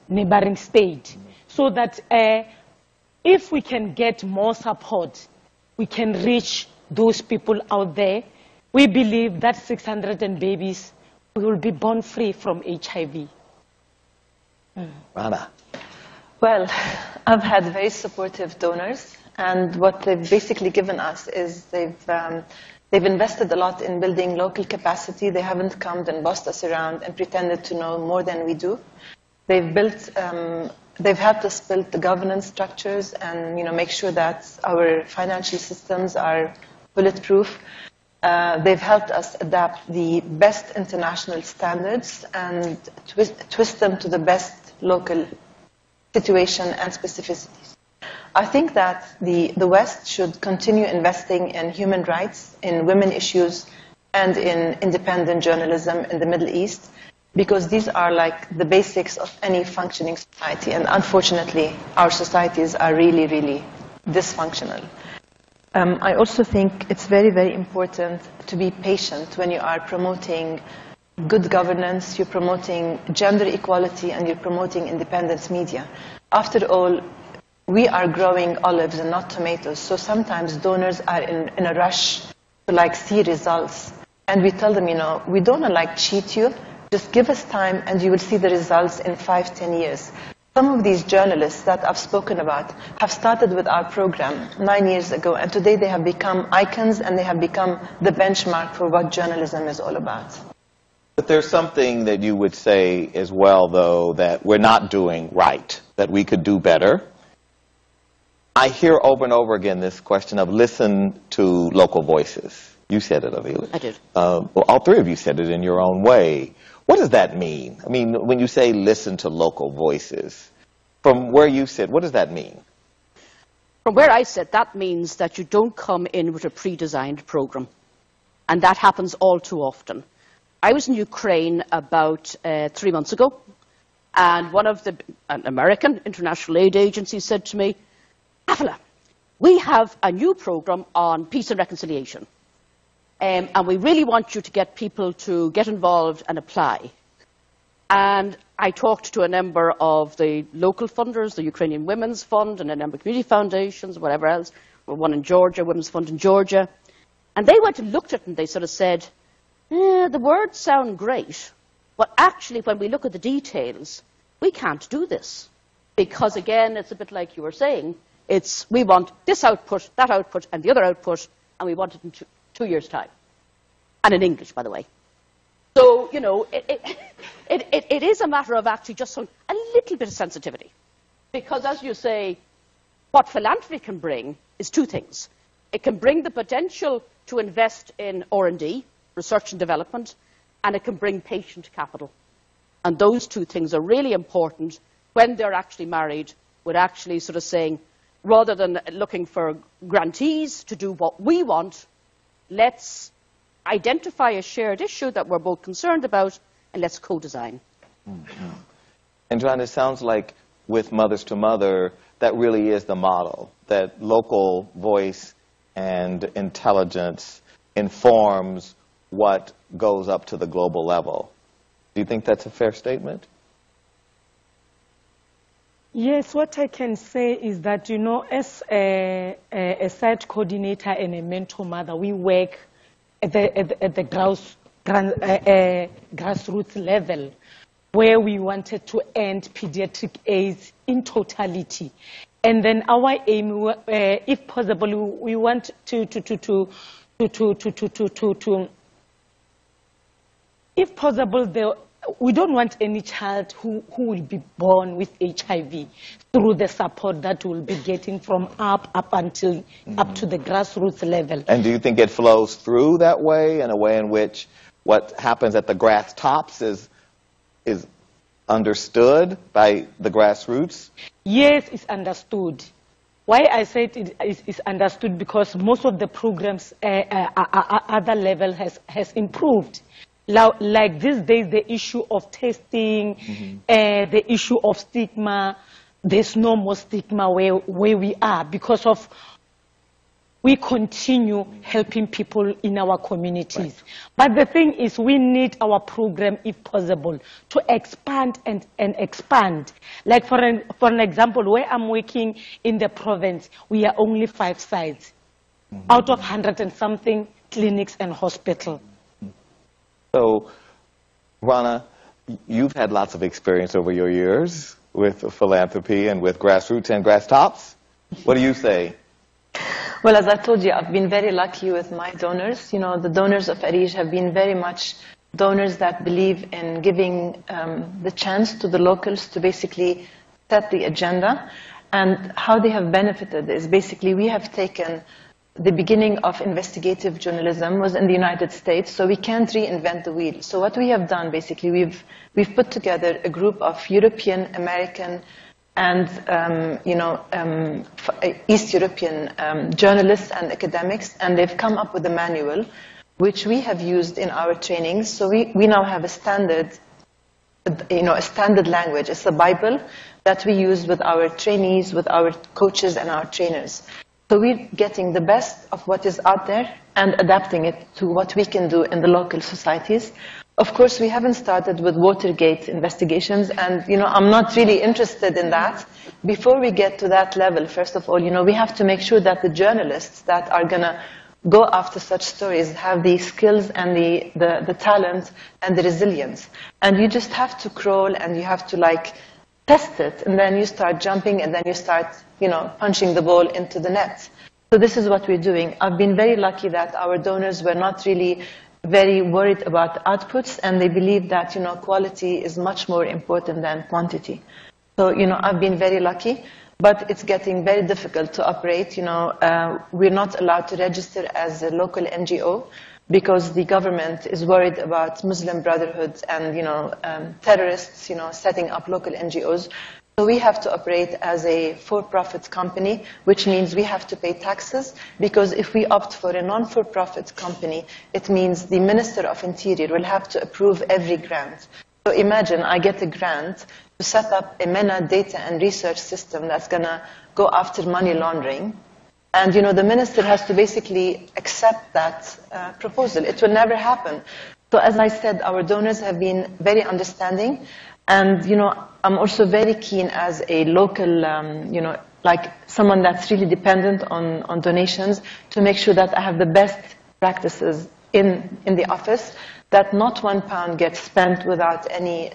neighboring states, so that if we can get more support, we can reach those people out there. We believe that 600 babies will be born free from HIV. Rana. Well, I've had very supportive donors, and what they've basically given us is they've invested a lot in building local capacity. They haven't come and bossed us around and pretended to know more than we do. They've helped us build the governance structures and make sure that our financial systems are bulletproof. They've helped us adapt the best international standards and twist them to the best local situation and specificities. I think that the West should continue investing in human rights, in women issues, and in independent journalism in the Middle East, because these are like the basics of any functioning society. And unfortunately, our societies are really, really dysfunctional. I also think it's very, very important to be patient when you are promoting good governance, you're promoting gender equality, and you're promoting independent media. After all, we are growing olives and not tomatoes, so sometimes donors are in a rush to like see results. And we tell them, we don't want to like cheat you, just give us time and you will see the results in 5, 10 years. Some of these journalists that I've spoken about have started with our program 9 years ago, and today they have become icons and they have become the benchmark for what journalism is all about. But there's something that you would say as well, though, that we're not doing right, that we could do better. I hear over and over again this question of listen to local voices. You said it, Avila. I did. Well, all three of you said it in your own way. What does that mean? I mean, when you say listen to local voices, from where you sit, what does that mean? From where I sit, that means that you don't come in with a pre-designed program. And that happens all too often. I was in Ukraine about 3 months ago, and an American international aid agency said to me, Avila, we have a new program on peace and reconciliation. And we really want you to get people to get involved and apply. And I talked to a number of the local funders, the Ukrainian Women's Fund, and a number of community foundations, whatever else, one in Georgia, Women's Fund in Georgia. And they went and looked at it and they sort of said, the words sound great, but actually when we look at the details, we can't do this. Because again, it's a bit like you were saying, we want this output, that output, and the other output, and we want it in 2 years' time. And in English, by the way. So, it is a matter of actually just a little bit of sensitivity. Because as you say, what philanthropy can bring is two things. It can bring the potential to invest in R&D, research and development, and it can bring patient capital. And those two things are really important when they're actually married with actually sort of saying, rather than looking for grantees to do what we want, let's identify a shared issue that we're both concerned about, and let's co-design. Mm-hmm. And Joanna, it sounds like with Mothers to Mother, that really is the model, that local voice and intelligence informs what goes up to the global level. Do you think that's a fair statement? Yes, what I can say is that, as a site coordinator and a mentor mother, we work at the grassroots level, where we wanted to end pediatric AIDS in totality. And then our aim, if possible, we want if possible, we don't want any child who will be born with HIV through the support that we'll be getting from up until up to the grassroots level. And do you think it flows through that way, in a way in which what happens at the grass tops is understood by the grassroots? Yes, it's understood. Why I said it is understood, because most of the programs at the level has improved. Like these days, the issue of testing, the issue of stigma, there's no more stigma where we are, because of we continue helping people in our communities. Right. But the thing is, we need our program, if possible, to expand and expand. Like for an example, where I'm working in the province, we are only 5 sites out of 100 and something clinics and hospitals. So, Rana, you've had lots of experience over your years with philanthropy and with grassroots and grass tops. What do you say? Well, as I told you, I've been very lucky with my donors. The donors of Arij have been very much donors that believe in giving the chance to the locals to basically set the agenda. And how they have benefited is basically we have taken the beginning of investigative journalism was in the United States, so we can't reinvent the wheel. So what we have done, basically, we've put together a group of European, American, and East European journalists and academics, and they've come up with a manual which we have used in our trainings. So we now have a standard language. It's a Bible that we use with our trainees, with our coaches and our trainers. So we're getting the best of what is out there and adapting it to what we can do in the local societies. Of course, we haven't started with Watergate investigations, and I'm not really interested in that. Before we get to that level, first of all, we have to make sure that the journalists that are going to go after such stories have the skills and the talent and the resilience. And you just have to crawl, and you have to test it, and then you start jumping, and then you start punching the ball into the net. So this is what we're doing. I've been very lucky that our donors were not really very worried about outputs, and they believe that quality is much more important than quantity. So I've been very lucky, but it's getting very difficult to operate. We're not allowed to register as a local NGO because the government is worried about Muslim Brotherhood and terrorists setting up local NGOs. So we have to operate as a for-profit company, which means we have to pay taxes, because if we opt for a non-for-profit company, it means the Minister of Interior will have to approve every grant. So imagine I get a grant to set up a MENA data and research system that's going to go after money laundering. And, the minister has to basically accept that proposal. It will never happen. So as I said, our donors have been very understanding. And, I'm also very keen as a local, someone that's really dependent on donations, to make sure that I have the best practices in the office, that not £1 gets spent without any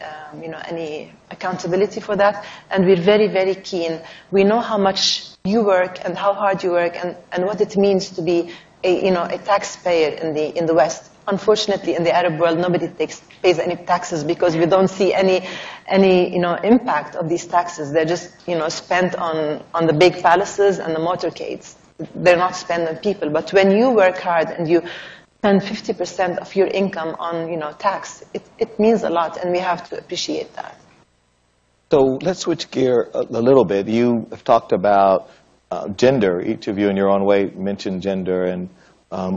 accountability for that. And we're very, very keen. We know how much you work and how hard you work, and what it means to be a taxpayer in the West. Unfortunately, in the Arab world, nobody pays any taxes because we don't see any impact of these taxes. They're just spent on the big palaces and the motorcades. They're not spent on people. But when you work hard and you spend 50% of your income on tax, it means a lot, and we have to appreciate that. So let's switch gear a little bit. You have talked about gender. Each of you in your own way mentioned gender, and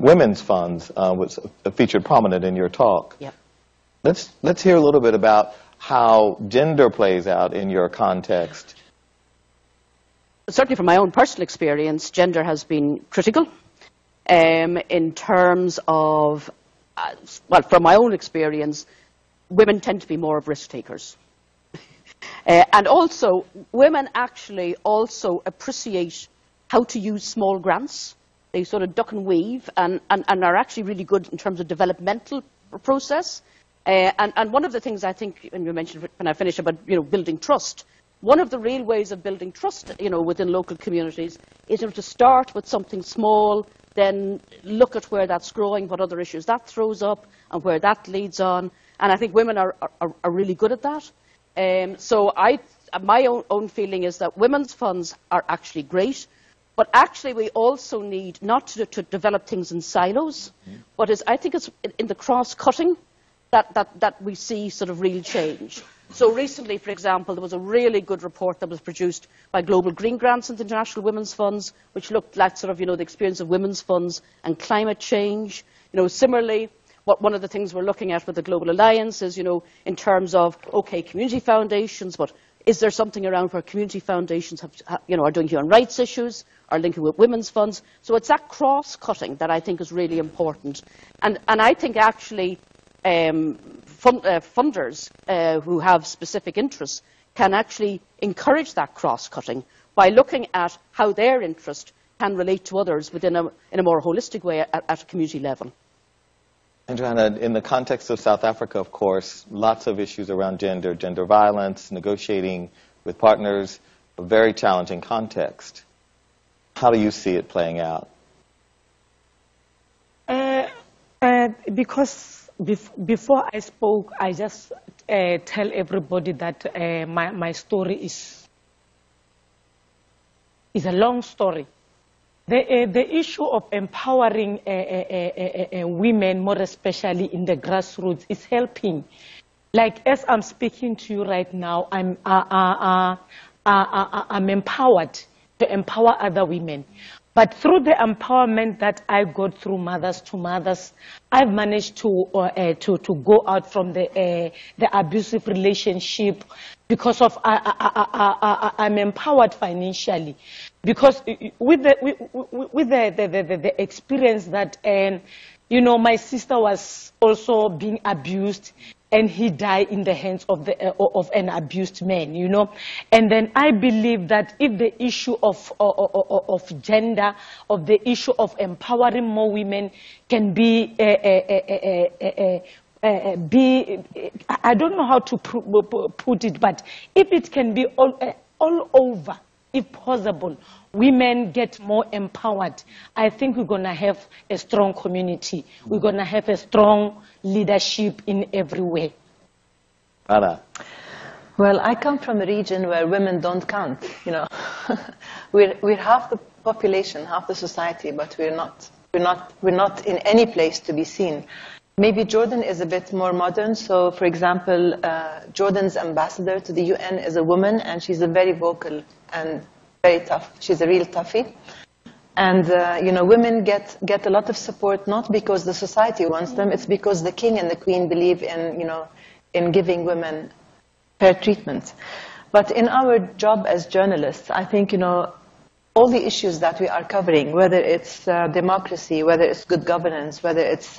women's funds was featured prominent in your talk. Yep. Let's hear a little bit about how gender plays out in your context. Certainly from my own personal experience, gender has been critical in terms of, from my own experience, women tend to be more of risk takers. And also, women actually also appreciate how to use small grants. They sort of duck and weave and are actually really good in terms of developmental process. And one of the things I think, and you mentioned when I finish about building trust, one of the real ways of building trust within local communities is to start with something small, then look at where that's growing, what other issues that throws up, and where that leads on. And I think women are really good at that. So my own feeling is that women's funds are actually great, but actually we also need not to develop things in silos, but I think it's in the cross-cutting that we see sort of real change. So recently, for example, there was a really good report that was produced by Global Green Grants and the International Women's Funds, which looked like sort of, the experience of women's funds and climate change. Similarly, one of the things we're looking at with the Global Alliance is, in terms of, okay, community foundations, but is there something around where community foundations are doing human rights issues, are linking with women's funds? So it's that cross-cutting that I think is really important. And I think actually funders who have specific interests can actually encourage that cross-cutting by looking at how their interest can relate to others in a more holistic way at a community level. And Johanna, in the context of South Africa, of course, lots of issues around gender violence, negotiating with partners, a very challenging context. How do you see it playing out? Because before I spoke, I just tell everybody that my story is a long story. The issue of empowering women, more especially in the grassroots, is helping. Like as I'm speaking to you right now, I'm empowered to empower other women. But through the empowerment that I got through Mothers to Mothers, I've managed to go out from the abusive relationship because of I'm empowered financially. Because with the experience that you know, my sister was also being abused, and he died in the hands of an abused man, you know. And then I believe that if the issue of gender, of the issue of empowering more women can be, I don't know how to put it, but if it can be all over, if possible, women get more empowered, I think we're going to have a strong community. We're going to have a strong leadership in every way. Anna. Well, I come from a region where women don't count, you know. we're half the population, half the society, but we're not in any place to be seen. Maybe Jordan is a bit more modern. So, for example, Jordan's ambassador to the UN is a woman, and she's a very vocal and very tough. She's a real toughie. And, you know, women get a lot of support, not because the society wants them, it's because the king and the queen believe in, you know, in giving women fair treatment. But in our job as journalists, I think, you know, all the issues that we are covering, whether it's democracy, whether it's good governance, whether it's,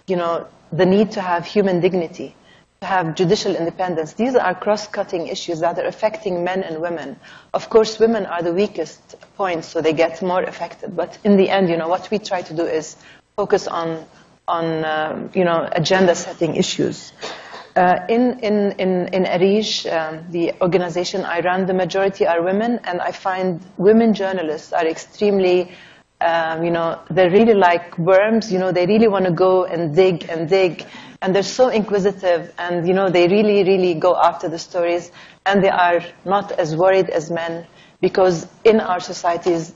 you know, the need to have human dignity, to have judicial independence, these are cross-cutting issues that are affecting men and women. Of course, women are the weakest points, so they get more affected. But in the end, you know, what we try to do is focus on you know, agenda-setting issues. In Arish, the organization I run, the majority are women, and I find women journalists are extremely, you know, they're really like worms, you know, they really want to go and dig, and they're so inquisitive, and, you know, they really, really go after the stories, and they are not as worried as men, because in our societies,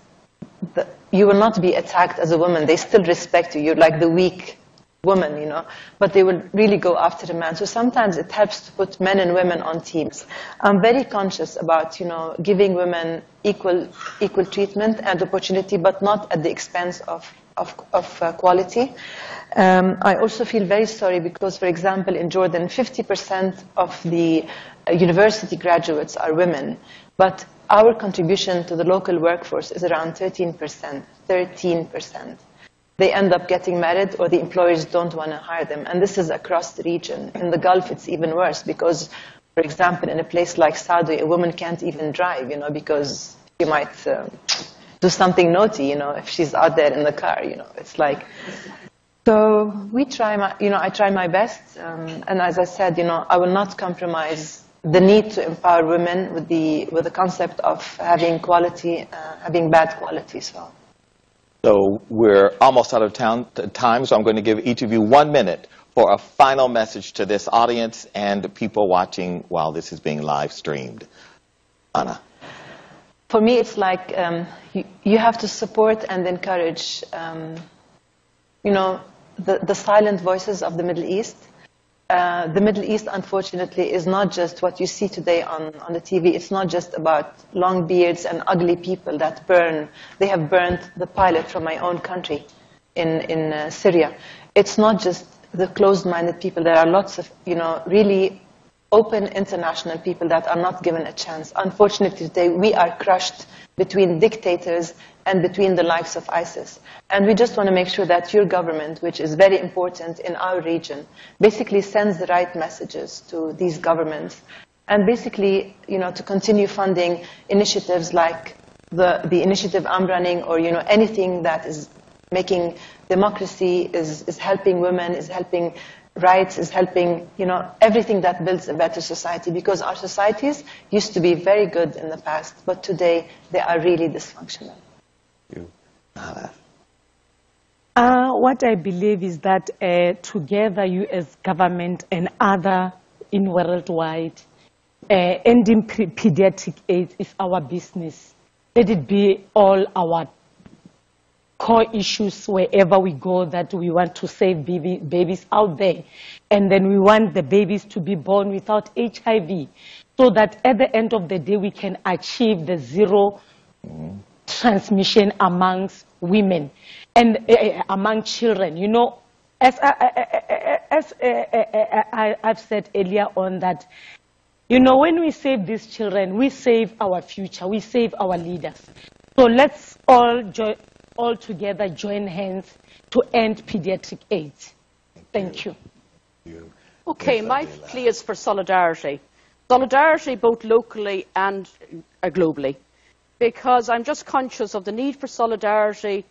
you will not be attacked as a woman. They still respect you. You're like the weak woman, you know, but they will really go after a man. So sometimes it helps to put men and women on teams. I'm very conscious about, you know, giving women equal treatment and opportunity, but not at the expense of quality. I also feel very sorry because, for example, in Jordan, 50% of the university graduates are women, but our contribution to the local workforce is around 13%. 13%. They end up getting married, or the employers don't want to hire them. And this is across the region. In the Gulf, it's even worse because, for example, in a place like Saudi, a woman can't even drive, you know, because she might do something naughty, you know, if she's out there in the car, you know. It's like, so we try, I try my best. And as I said, you know, I will not compromise the need to empower women with the concept of having quality, having bad quality. So we're almost out of time, so I'm going to give each of you 1 minute for a final message to this audience and people watching while this is being live streamed. Anna. For me, it's like you have to support and encourage, you know, the silent voices of the Middle East. The Middle East, unfortunately, is not just what you see today on the TV. It's not just about long beards and ugly people that burn. They have burned the pilot from my own country in Syria. It's not just the closed-minded people. There are lots of, you know, really open international people that are not given a chance. Unfortunately, today we are crushed between dictators and between the likes of ISIS. And we just want to make sure that your government, which is very important in our region, basically sends the right messages to these governments. And basically, you know, to continue funding initiatives like the initiative I'm running, or, you know, anything that is making democracy, is helping women, is helping rights, is helping, you know, everything that builds a better society. Because our societies used to be very good in the past, but today they are really dysfunctional. What I believe is that together, you as government and other in worldwide, ending pediatric AIDS is our business. Let it be all our core issues wherever we go, that we want to save babies out there. And then we want the babies to be born without HIV, so that at the end of the day we can achieve the zero transmission amongst women and among children. You know, as I've said earlier on, that, you know, when we save these children, we save our future, we save our leaders. So let's all together join hands to end pediatric AIDS. Thank you. Okay, my plea is for solidarity. Solidarity both locally and globally. Because I'm just conscious of the need for solidarity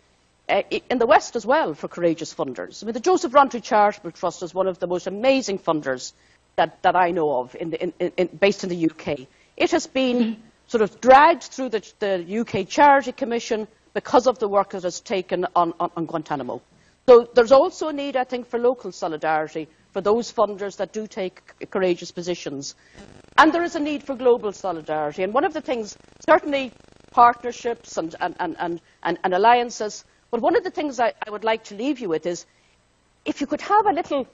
in the West as well for courageous funders. I mean, the Joseph Rowntree Charitable Trust is one of the most amazing funders that I know of, based in the UK. It has been sort of dragged through the UK Charity Commission because of the work that it's taken on Guantanamo. So there's also a need, I think, for local solidarity for those funders that do take courageous positions. And there is a need for global solidarity. And one of the things, certainly partnerships and alliances, but one of the things I would like to leave you with is, if you could have a little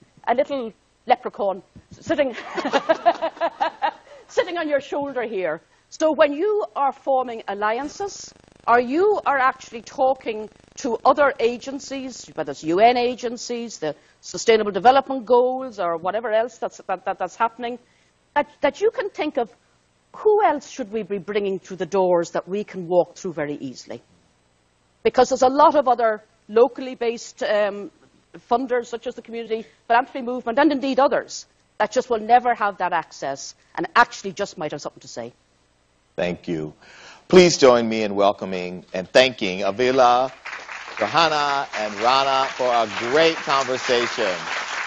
leprechaun sitting, sitting on your shoulder here. So when you are forming alliances, or you are actually talking to other agencies, whether it's UN agencies, the Sustainable Development Goals, or whatever else that's happening, that you can think of, who else should we be bringing through the doors that we can walk through very easily? Because there's a lot of other locally based funders, such as the Community Philanthropy Movement, and indeed others, that just will never have that access and actually just might have something to say. Thank you. Please join me in welcoming and thanking Avila, Johanna, and Rana for a great conversation.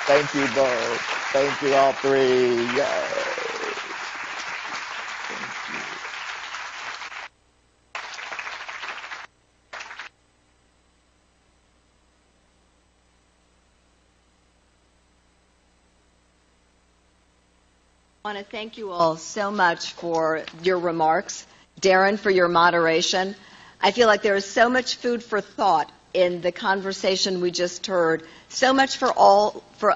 Thank you both. Thank you all three. Yay. I want to thank you all so much for your remarks. Darren, for your moderation. I feel like there is so much food for thought in the conversation we just heard, so much for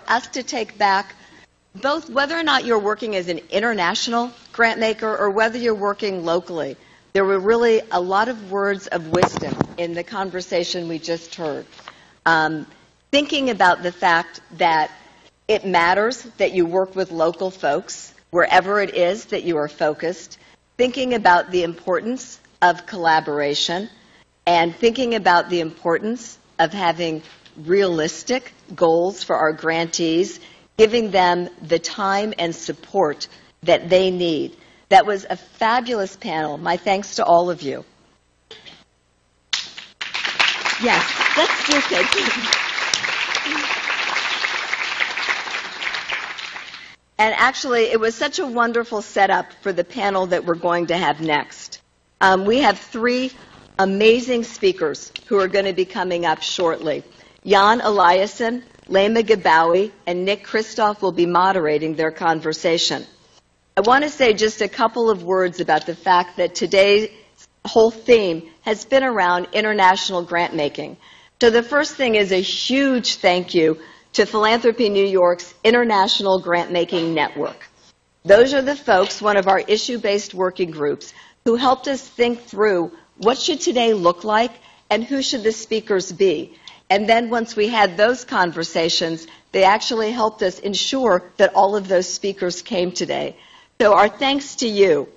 us to take back, both whether or not you're working as an international grant maker or whether you're working locally. There were really a lot of words of wisdom in the conversation we just heard. Thinking about the fact that it matters that you work with local folks, wherever it is that you are focused, thinking about the importance of collaboration, and thinking about the importance of having realistic goals for our grantees, giving them the time and support that they need. That was a fabulous panel. My thanks to all of you. Yes, let's do it. And actually, it was such a wonderful setup for the panel that we're going to have next. We have three amazing speakers who are going to be coming up shortly. Jan Eliasson, Lema Gabawi, and Nick Kristoff will be moderating their conversation. I want to say just a couple of words about the fact that today's whole theme has been around international grant making. So the first thing is a huge thank you to Philanthropy New York's International Grant Making Network. Those are the folks, one of our issue-based working groups, who helped us think through what should today look like and who should the speakers be. And then once we had those conversations, they actually helped us ensure that all of those speakers came today. So our thanks to you.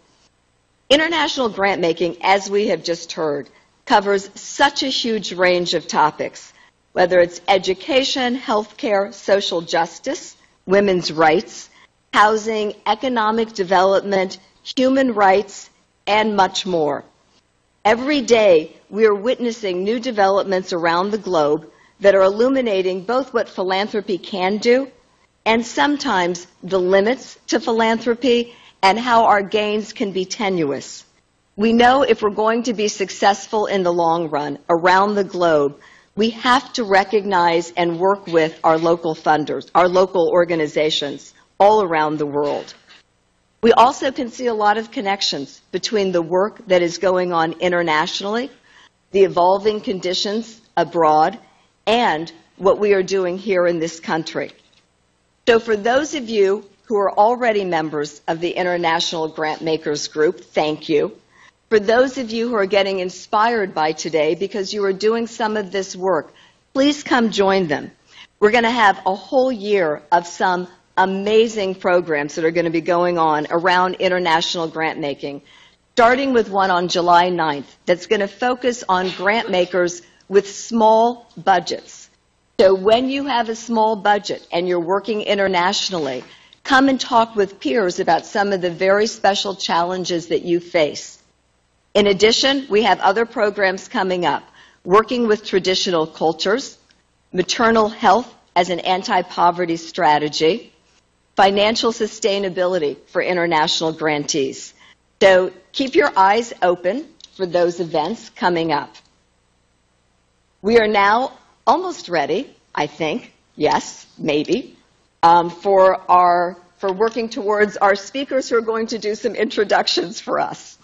International grant making, as we have just heard, covers such a huge range of topics, whether it's education, healthcare, social justice, women's rights, housing, economic development, human rights, and much more. Every day, we are witnessing new developments around the globe that are illuminating both what philanthropy can do and sometimes the limits to philanthropy and how our gains can be tenuous. We know if we're going to be successful in the long run around the globe, we have to recognize and work with our local funders, our local organizations all around the world. We also can see a lot of connections between the work that is going on internationally, the evolving conditions abroad, and what we are doing here in this country. So for those of you who are already members of the International Grant Makers Group, thank you. For those of you who are getting inspired by today because you are doing some of this work, please come join them. We're going to have a whole year of some amazing programs that are going to be going on around international grant making, starting with one on July 9th that's going to focus on grant makers with small budgets. So when you have a small budget and you're working internationally, come and talk with peers about some of the very special challenges that you face. In addition, we have other programs coming up, working with traditional cultures, maternal health as an anti-poverty strategy, financial sustainability for international grantees. So keep your eyes open for those events coming up. We are now almost ready, I think, yes, maybe, for working towards our speakers who are going to do some introductions for us.